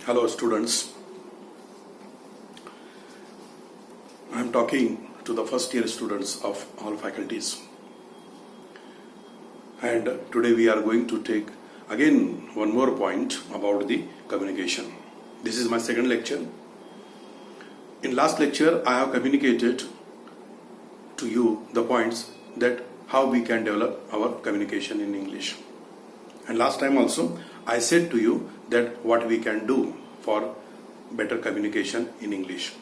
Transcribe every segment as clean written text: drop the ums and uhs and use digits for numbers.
Hello students, I am talking to the first year students of all faculties, and today we are going to take again one more point about the communication. This is my second lecture. In last lecture I have communicated to you the points that how we can develop our communication in English, and last time also I said to you that what we can do for better communication in English.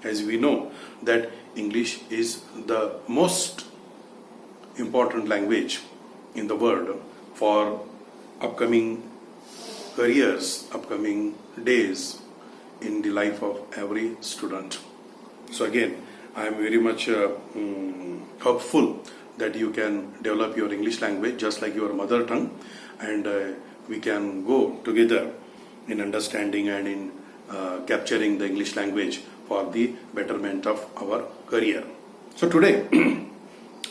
As we know that English is the most important language in the world for upcoming careers, upcoming days in the life of every student. So again, I am very much hopeful that you can develop your English language just like your mother tongue, and we can go together in understanding and in capturing the English language for the betterment of our career. So today,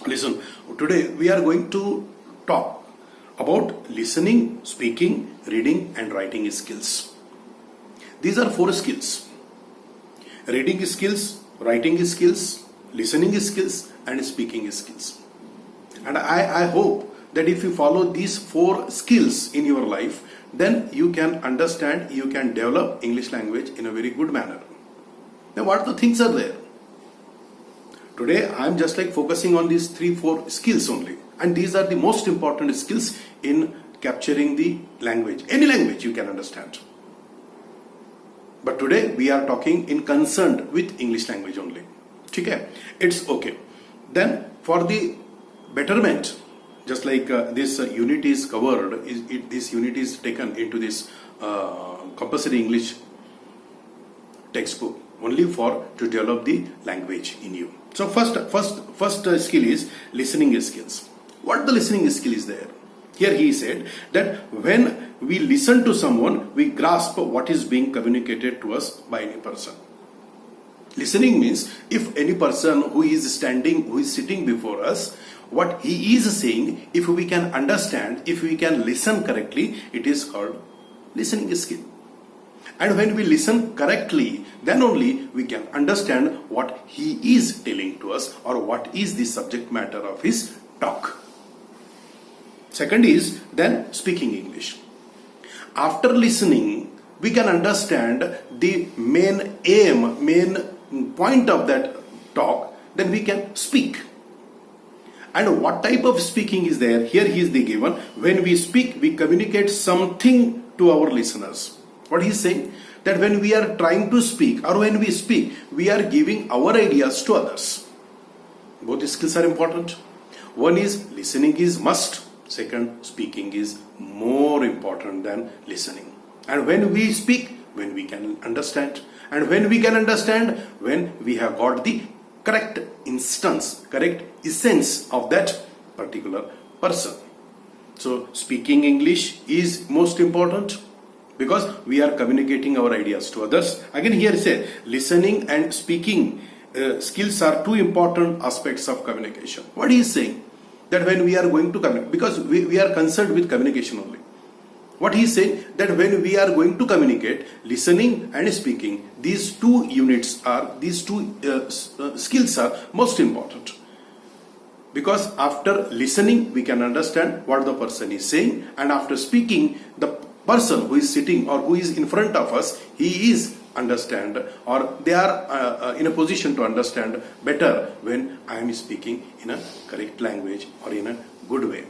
listen, today we are going to talk about listening, speaking, reading and writing skills. These are 4 skills: reading skills, writing skills, listening skills and speaking skills. And I hope that if you follow these 4 skills in your life, then you can understand, you can develop English language in a very good manner. Now what the things are there? Today I am just like focusing on these 3-4 skills only, and these are the most important skills in capturing the language, any language you can understand. But today we are talking in concerned with English language only. Okay? It's okay. Then for the betterment, just like this unit is covered, this unit is taken into this compulsory English textbook only for to develop the language in you. So first skill is listening skills. What the listening skill is there? Here he said that when we listen to someone, we grasp what is being communicated to us by any person. Listening means if any person who is sitting before us, what he is saying, if we can understand, if we can listen correctly, it is called listening skill. And when we listen correctly, then only we can understand what he is telling to us or what is the subject matter of his talk. Second is then speaking English. After listening, we can understand the main aim, main point of that talk, then we can speak. And what type of speaking is there? Here he is given. When we speak, we communicate something to our listeners. What he is saying? That when we are trying to speak or when we speak, we are giving our ideas to others. Both skills are important. One is listening is must. Second, speaking is more important than listening. And when we speak, when we can understand. And when we can understand, when we have got the correct instance, correct essence of that particular person. So speaking English is most important because we are communicating our ideas to others. Again here say listening and speaking skills are 2 important aspects of communication. What he is saying? That when we are going to communicate, because we are concerned with communication only. What he is saying, that when we are going to communicate, listening and speaking, these 2 units are, these 2 skills are most important. Because after listening, we can understand what the person is saying, and after speaking, the person who is sitting or who is in front of us, he is understand or they are in a position to understand better when I am speaking in a correct language or in a good way.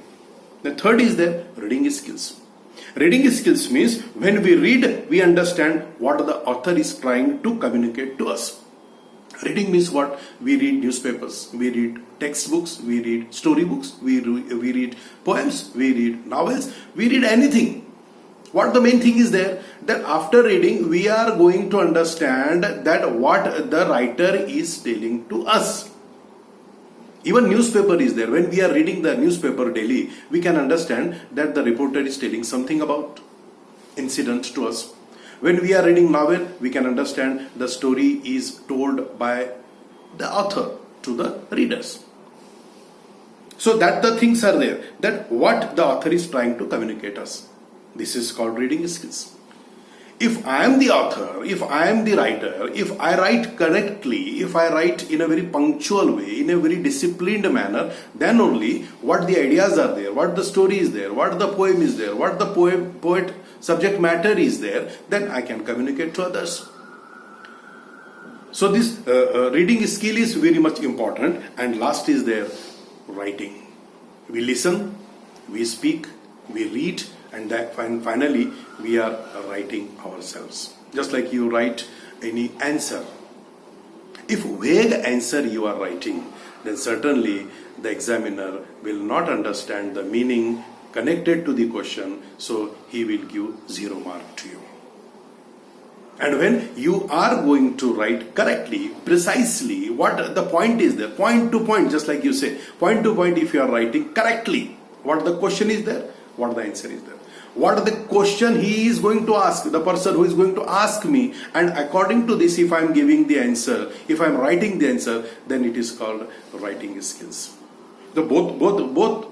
The third is the reading skills. Reading skills means when we read, we understand what the author is trying to communicate to us. Reading means what? We read newspapers, we read textbooks, we read storybooks, we read poems, we read novels, we read anything. What the main thing is there? That after reading, we are going to understand that what the writer is telling to us. Even newspaper is there. When we are reading the newspaper daily, we can understand that the reporter is telling something about incident to us. When we are reading novel, we can understand the story is told by the author to the readers. So that the things are there, that what the author is trying to communicate us. This is called reading skills. If I am the author, if I am the writer, if I write correctly, if I write in a very punctual way, in a very disciplined manner, then only what the ideas are there, what the story is there, what the poem is there, what the poet subject matter is there, then I can communicate to others. So this reading skill is very much important. And last is there writing. We listen, we speak, we read, and that finally we are writing ourselves. Just like you write any answer. If vague answer you are writing, then certainly the examiner will not understand the meaning connected to the question, so he will give 0 mark to you. And when you are going to write correctly, precisely, what the point is there, point to point, just like you say, point to point, if you are writing correctly, what the question is there, what the answer is there, what the question he is going to ask, the person who is going to ask me, and according to this, if I am giving the answer, if I am writing the answer, then it is called writing skills. The both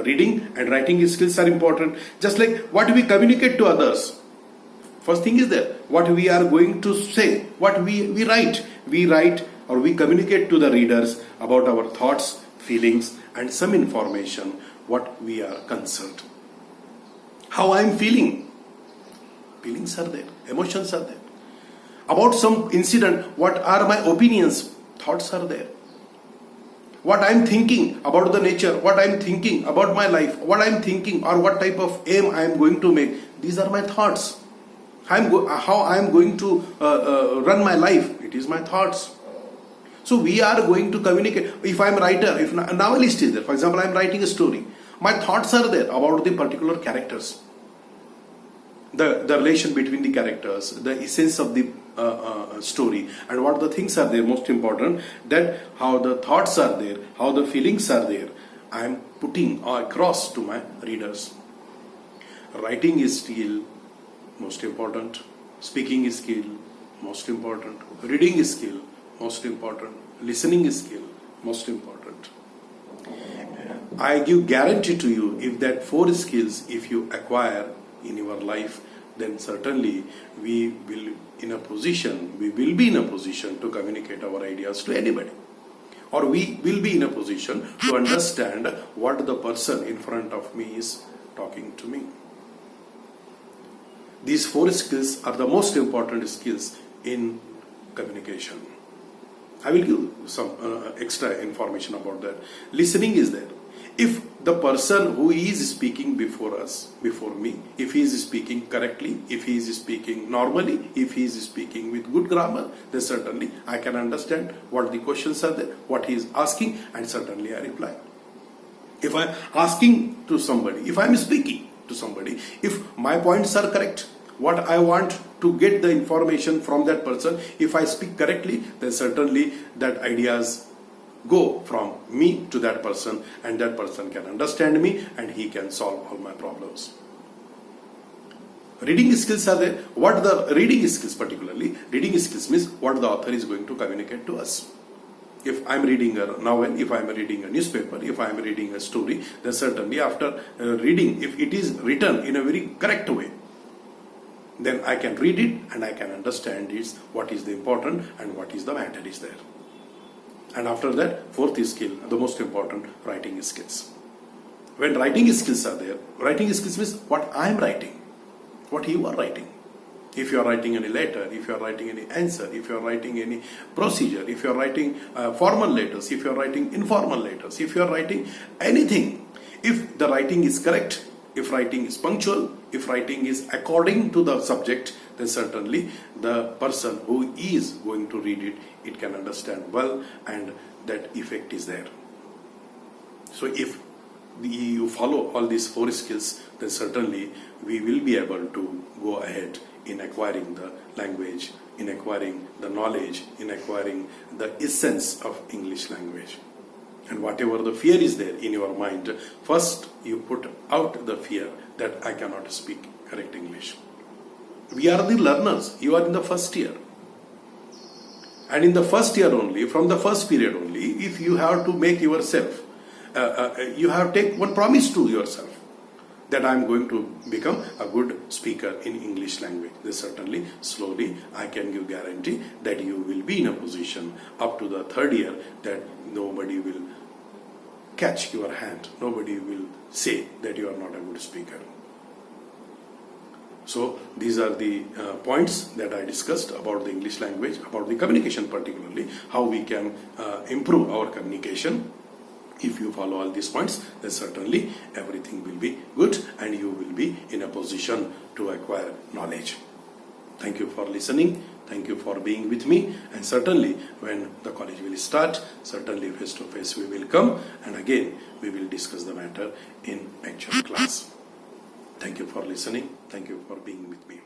reading and writing skills are important. Just like what we communicate to others. First thing is that what we are going to say, what we write. We write or we communicate to the readers about our thoughts, feelings, and some information, what we are concerned. How I am feeling. Feelings are there, emotions are there. About some incident, what are my opinions, thoughts are there. What I am thinking about the nature, what I am thinking about my life, what I am thinking or what type of aim I am going to make, these are my thoughts. How I am going to run my life, it is my thoughts. So we are going to communicate. If I am a writer, if a novelist is there, for example, I am writing a story, my thoughts are there about the particular characters. The relation between the characters, the essence of the story, and what the things are there, most important, that how the thoughts are there, how the feelings are there, I am putting across to my readers. Writing is skill, most important. Speaking is skill, most important. Reading is skill, most important. Listening is skill, most important. I give guarantee to you, if that 4 skills, if you acquire in your life, then certainly we will be in a position to communicate our ideas to anybody. Or we will be in a position to understand what the person in front of me is talking to me. These 4 skills are the most important skills in communication. I will give some extra information about that. Listening is there. If the person who is speaking before me, if he is speaking correctly, if he is speaking normally, if he is speaking with good grammar, then certainly I can understand what the questions are there, what he is asking, and certainly I reply. If I am asking to somebody, if I am speaking to somebody, if my points are correct, what I want to get the information from that person, if I speak correctly, then certainly that ideas go from me to that person, and that person can understand me and he can solve all my problems. Reading skills are there. What the reading skills particularly? Reading skills means what the author is going to communicate to us. If I am reading a novel, if I am reading a newspaper, if I am reading a story, then certainly after reading, if it is written in a very correct way, then I can read it and I can understand what is the important and what is the matter is there. And after that, 4th skill, the most important, writing skills. When writing skills are there, writing skills means what I am writing, what you are writing. If you are writing any letter, if you are writing any answer, if you are writing any procedure, if you are writing formal letters, if you are writing informal letters, if you are writing anything, if the writing is correct, if writing is punctual, if writing is according to the subject, then certainly the person who is going to read it, it can understand well, and that effect is there. So if you follow all these 4 skills, then certainly we will be able to go ahead in acquiring the language, in acquiring the knowledge, in acquiring the essence of English language. And whatever the fear is there in your mind, first you put out the fear that I cannot speak correct English. We are the learners. You are in the first year. And in the first year only, from the first period only, if you have to make yourself, you have to take one promise to yourself that I am going to become a good speaker in English language. Then certainly, slowly, I can give guarantee that you will be in a position up to the third year that nobody will catch your hand. Nobody will say that you are not a good speaker. So these are the points that I discussed about the English language, about the communication particularly, how we can improve our communication. If you follow all these points, then certainly everything will be good and you will be in a position to acquire knowledge. Thank you for listening. Thank you for being with me. And certainly when the college will start, certainly face to face we will come and again we will discuss the matter in actual class. Thank you for listening. Thank you for being with me.